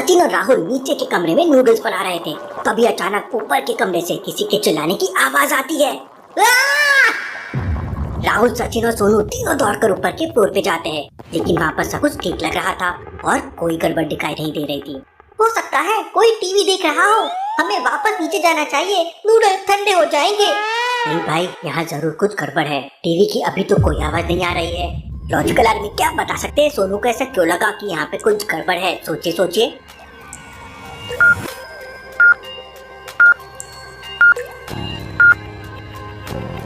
सचिन और राहुल नीचे के कमरे में नूडल्स बना रहे थे। तभी अचानक ऊपर के कमरे से किसी के चिल्लाने की आवाज आती है। राहुल, सचिन और सोनू तीनों दौड़कर ऊपर के फ्लोर पे जाते हैं, लेकिन वहाँ पर सब कुछ ठीक लग रहा था और कोई गड़बड़ दिखाई नहीं दे रही थी। हो सकता है कोई टीवी देख रहा हो, हमें वापस नीचे जाना चाहिए, नूडल्स ठंडे हो जाएंगे। नहीं भाई, यहाँ जरूर कुछ गड़बड़ है। टीवी की अभी तो कोई आवाज नहीं आ रही है। लॉजिकल आदमी क्या बता सकते हैं सोनू को ऐसा क्यों लगा कि यहाँ पे कुछ गड़बड़ है? सोचिए सोचिए।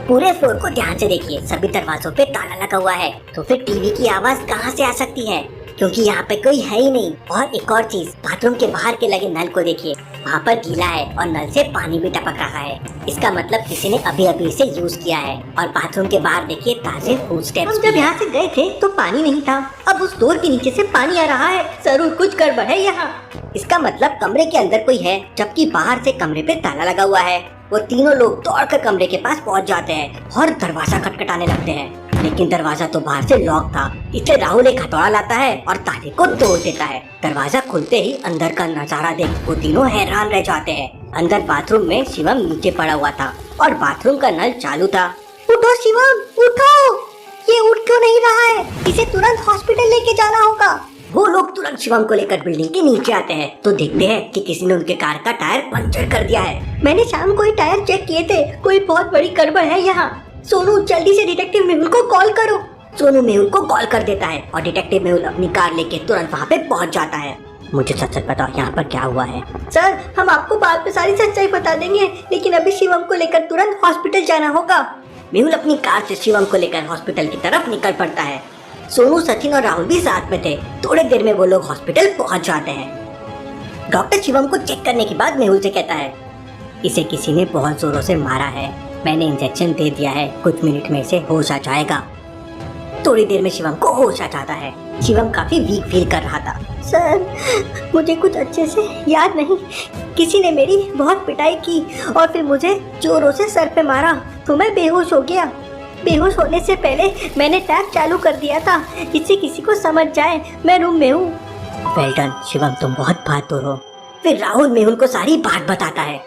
पूरे फ्लोर को ध्यान से देखिए, सभी दरवाजों पे ताला लगा हुआ है, तो फिर टीवी की आवाज कहाँ से आ सकती है? क्योंकि यहाँ पे कोई है ही नहीं। और एक और चीज, बाथरूम के बाहर के लगे नल को देखिए, वहाँ पर गीला है और नल से पानी भी टपक रहा है। इसका मतलब किसी ने अभी अभी इसे यूज किया है। और बाथरूम के बाहर देखिए ताजे फुटस्टेप्स। हम जब यहाँ से गए थे तो पानी नहीं था, अब उस डोर के नीचे से पानी आ रहा है। जरूर कुछ गड़बड़ है यहाँ। इसका मतलब कमरे के अंदर कोई है, जबकि बाहर से कमरे पे ताला लगा हुआ है। वो तीनों लोग दौड़कर कमरे के पास पहुंच जाते हैं और दरवाजा खटखटाने लगते हैं, लेकिन दरवाजा तो बाहर से लॉक था। इसलिए राहुल एक हथौड़ा लाता है और ताले को तोड़ देता है। दरवाजा खुलते ही अंदर का नजारा देख वो तीनों हैरान रह जाते हैं। अंदर बाथरूम में शिवम नीचे पड़ा हुआ था और बाथरूम का नल चालू था। उठो शिवम, उठो! ये उठ क्यों नहीं रहा है? इसे तुरंत हॉस्पिटल लेके जाना होगा। वो लोग तुरंत शिवम को लेकर बिल्डिंग के नीचे आते हैं तो देखते हैं कि किसी ने उनके कार का टायर पंचर कर दिया है। मैंने शाम को ही टायर चेक किए थे, कोई बहुत बड़ी गड़बड़ है यहाँ। सोनू, जल्दी से डिटेक्टिव मेहुल को कॉल करो। सोनू मेहुल को कॉल कर देता है और डिटेक्टिव मेहुल अपनी कार लेके तुरंत वहाँ पे पहुँच जाता है। मुझे सच सच बताओ, यहाँ पर क्या हुआ है? सर, हम आपको बाद में सारी सच्चाई बता देंगे, लेकिन अभी शिवम को लेकर तुरंत हॉस्पिटल जाना होगा। मेहुल अपनी कार से शिवम को लेकर हॉस्पिटल की तरफ निकल पड़ता है। सोनू, सचिन और राहुल भी साथ में थे। थोड़ी देर में वो लोग हॉस्पिटल पहुंच जाते हैं। डॉक्टर शिवम को चेक करने के बाद मेहुल से कहता है, इसे किसी ने बहुत जोरों से मारा है, मैंने इंजेक्शन दे दिया है, कुछ मिनट में इसे होश आ जाएगा। थोड़ी देर में शिवम को होश आ जाता है। शिवम काफी वीक फील कर रहा था। सर, मुझे कुछ अच्छे से याद नहीं, किसी ने मेरी बहुत पिटाई की और फिर मुझे जोरों से सर पे मारा तो मैं बेहोश हो गया। बेहोश होने से पहले मैंने टैप चालू कर दिया था, जिससे किसी को समझ जाए मैं रूम में हूँ। वेल डन शिवम, तुम बहुत बहादुर हो। फिर राहुल मेहुल को सारी बात बताता है।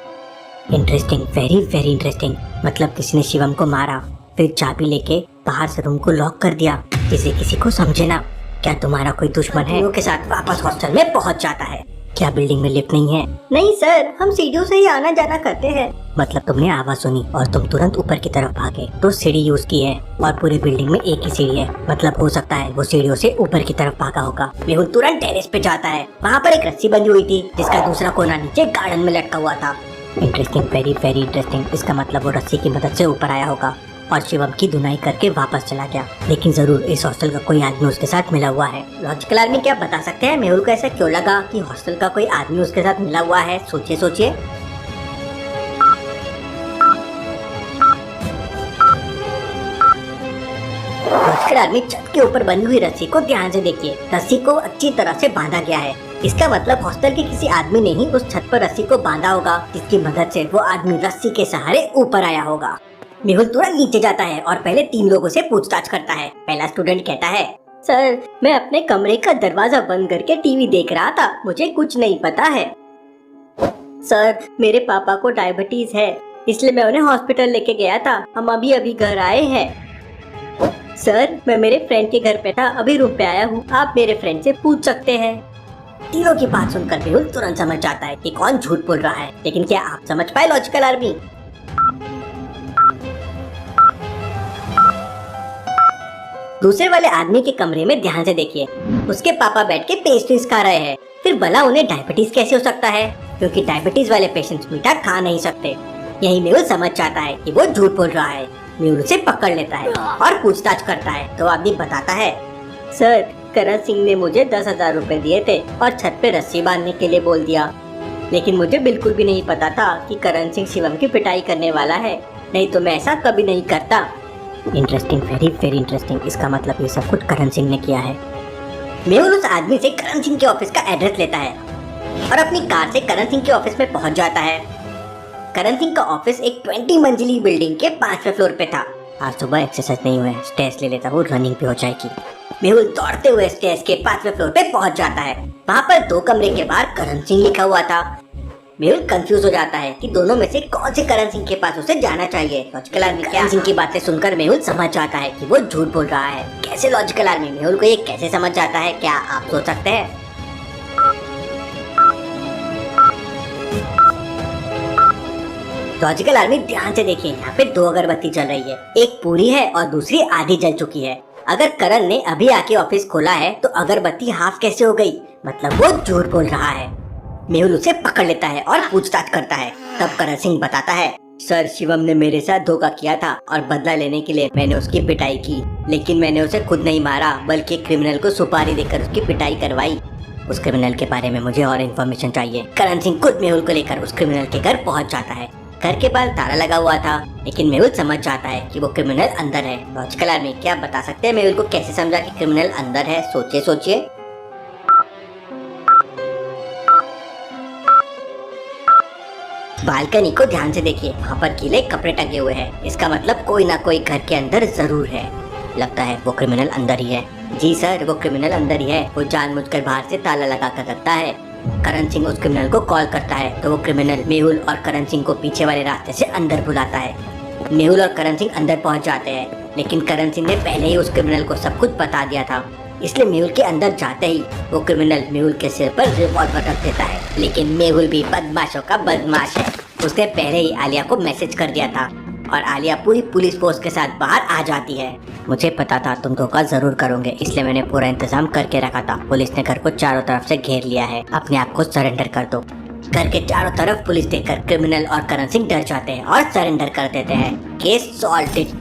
Interesting, very very interesting. मतलब किसी ने शिवम को मारा, फिर चाबी लेके बाहर से रूम को लॉक कर दिया, जिसे किसी को समझे ना। क्या तुम्हारा कोई दुश्मन है? के साथ वापस हॉस्टल में पहुंच जाता है। क्या बिल्डिंग में लिफ्ट नहीं है? नहीं सर, हम सीढ़ियों से ही आना जाना करते हैं। मतलब तुमने आवाज सुनी और तुम तुरंत ऊपर की तरफ भागे, तो सीढ़ी यूज की है और पूरी बिल्डिंग में एक ही सीढ़ी है। मतलब हो सकता है वो सीढ़ियों से ऊपर की तरफ भागा होगा। मेहुल तुरंत टेरेस पे जाता है। वहाँ पर एक रस्सी बंधी हुई थी, जिसका दूसरा कोना नीचे गार्डन में लटका हुआ था। Interesting, very very interesting. इसका मतलब वो रस्सी की मदद से ऊपर आया होगा और शिवम की धुनाई करके वापस चला गया। लेकिन जरूर इस हॉस्टल का कोई आदमी उसके साथ मिला हुआ है। लॉजिकल आदमी क्या बता सकते हैं मेहुल को ऐसा क्यों लगा कि हॉस्टल का कोई आदमी उसके साथ मिला हुआ है? सोचिए सोचिए। लॉजिकल आदमी छत के ऊपर बंधी हुई रस्सी को ध्यान से देखिए। रस्सी को अच्छी तरह से बांधा गया है। इसका मतलब हॉस्टल के किसी आदमी ने ही उस छत पर रस्सी को बांधा होगा, जिसकी मदद से वो आदमी रस्सी के सहारे ऊपर आया होगा। मेहुल तुरंत नीचे जाता है और पहले 3 लोगों से पूछताछ करता है। पहला स्टूडेंट कहता है, सर, मैं अपने कमरे का दरवाजा बंद करके टीवी देख रहा था, मुझे कुछ नहीं पता है। सर, मेरे पापा को डायबिटीज है, इसलिए मैं उन्हें हॉस्पिटल लेके गया था, हम अभी अभी घर आए हैं। सर, मैं मेरे फ्रेंड के घर पे था, अभी रूम पे आया हूँ, आप मेरे फ्रेंड से पूछ सकते हैं। तीनों की बात सुनकर मेहुल तुरंत समझ जाता है कि कौन झूठ बोल रहा है। लेकिन क्या आप समझ पाए लॉजिकल आदमी? दूसरे वाले आदमी के कमरे में ध्यान से देखिए। उसके पापा बैठ के पेस्ट्रीज खा रहे हैं। फिर भला उन्हें डायबिटीज कैसे हो सकता है? क्योंकि डायबिटीज वाले पेशेंट्स मीठा खा नहीं सकते। यही मेहुल समझ जाता है कि वो झूठ बोल रहा है। मेहुल उसे पकड़ लेता है और पूछताछ करता है तो आदमी बताता है, सर, करण सिंह ने मुझे 10,000 रुपए दिए थे और छत पे रस्सी बांधने के लिए बोल दिया, लेकिन मुझे बिल्कुल भी नहीं पता था कि करण सिंह शिवम की पिटाई करने वाला है, नहीं तो मैं ऐसा कभी नहीं करता। Interesting, very very interesting. इसका मतलब ये सब कुछ करण सिंह ने किया है। मेहुल उस आदमी से करण सिंह के ऑफिस का एड्रेस लेता है और अपनी कार से करण सिंह के ऑफिस में पहुंच जाता है। करण सिंह का ऑफिस एक 20 मंजिली बिल्डिंग के 5वें फ्लोर पे था। आज सुबह एक्सरसाइज नहीं हुआ है, स्ट्रेस ले लेता हूँ, रनिंग पे हो जाएगी। मेहुल दौड़ते हुए स्टेयर्स के 5वें फ्लोर पे पहुंच जाता है। वहाँ पर 2 कमरे के बाहर करण सिंह लिखा हुआ था। मेहुल कंफ्यूज हो जाता है कि दोनों में से कौन से करण सिंह के पास उसे जाना चाहिए। लॉजिकल आर्मी करण सिंह की बातें सुनकर मेहुल समझ जाता है कि वो झूठ बोल रहा है। कैसे लॉजिकल आर्मी मेहुल को ये कैसे समझ जाता है, क्या आप सोच सकते हैं? लॉजिकल आर्मी ध्यान से देखिए, यहाँ पे 2 अगरबत्ती जल रही है। एक पूरी है और दूसरी आधी जल चुकी है। अगर करण ने अभी आके ऑफिस खोला है तो अगरबत्ती हाफ कैसे हो गई? मतलब वो झूठ बोल रहा है। मेहुल उसे पकड़ लेता है और पूछताछ करता है। तब करण सिंह बताता है, सर शिवम ने मेरे साथ धोखा किया था और बदला लेने के लिए मैंने उसकी पिटाई की, लेकिन मैंने उसे खुद नहीं मारा बल्कि क्रिमिनल को सुपारी देकर उसकी पिटाई करवाई। उस क्रिमिनल के बारे में मुझे और इन्फॉर्मेशन चाहिए। करण सिंह खुद मेहुल को लेकर उस क्रिमिनल के घर पहुंच जाता है। घर के बाहर ताला लगा हुआ था, लेकिन मेहुल समझ जाता है कि वो क्रिमिनल अंदर है। लॉजिकल आर्मी क्या आप बता सकते हैं मेहुल को कैसे समझा कि क्रिमिनल अंदर है? सोचिए सोचिए। बालकनी को ध्यान से देखिए, वहाँ पर गीले कपड़े टंगे हुए हैं। इसका मतलब कोई ना कोई घर के अंदर जरूर है। लगता है वो क्रिमिनल अंदर ही है। जी सर, वो क्रिमिनल अंदर ही है। वो जानबूझकर बाहर से ताला लगा कर रखता है। करण सिंह उस क्रिमिनल को कॉल करता है तो वो क्रिमिनल मेहुल और करण सिंह को पीछे वाले रास्ते से अंदर बुलाता है। मेहुल और करण सिंह अंदर पहुंच जाते हैं, लेकिन करण सिंह ने पहले ही उस क्रिमिनल को सब कुछ बता दिया था। इसलिए मेहुल के अंदर जाते ही वो क्रिमिनल मेहुल के सिर पर रिवॉल्वर रख देता है। लेकिन मेहुल भी बदमाशों का बदमाश है। उसने पहले ही आलिया को मैसेज कर दिया था और आलिया पूरी पुलिस फोर्स के साथ बाहर आ जाती है। मुझे पता था तुम धोखा जरूर करोगे, इसलिए मैंने पूरा इंतजाम करके रखा था। पुलिस ने घर को चारों तरफ से घेर लिया है। अपने आप को सरेंडर कर दो। घर के चारों तरफ पुलिस देखकर क्रिमिनल और करण सिंह डर जाते हैं और सरेंडर कर देते हैं। Case solve.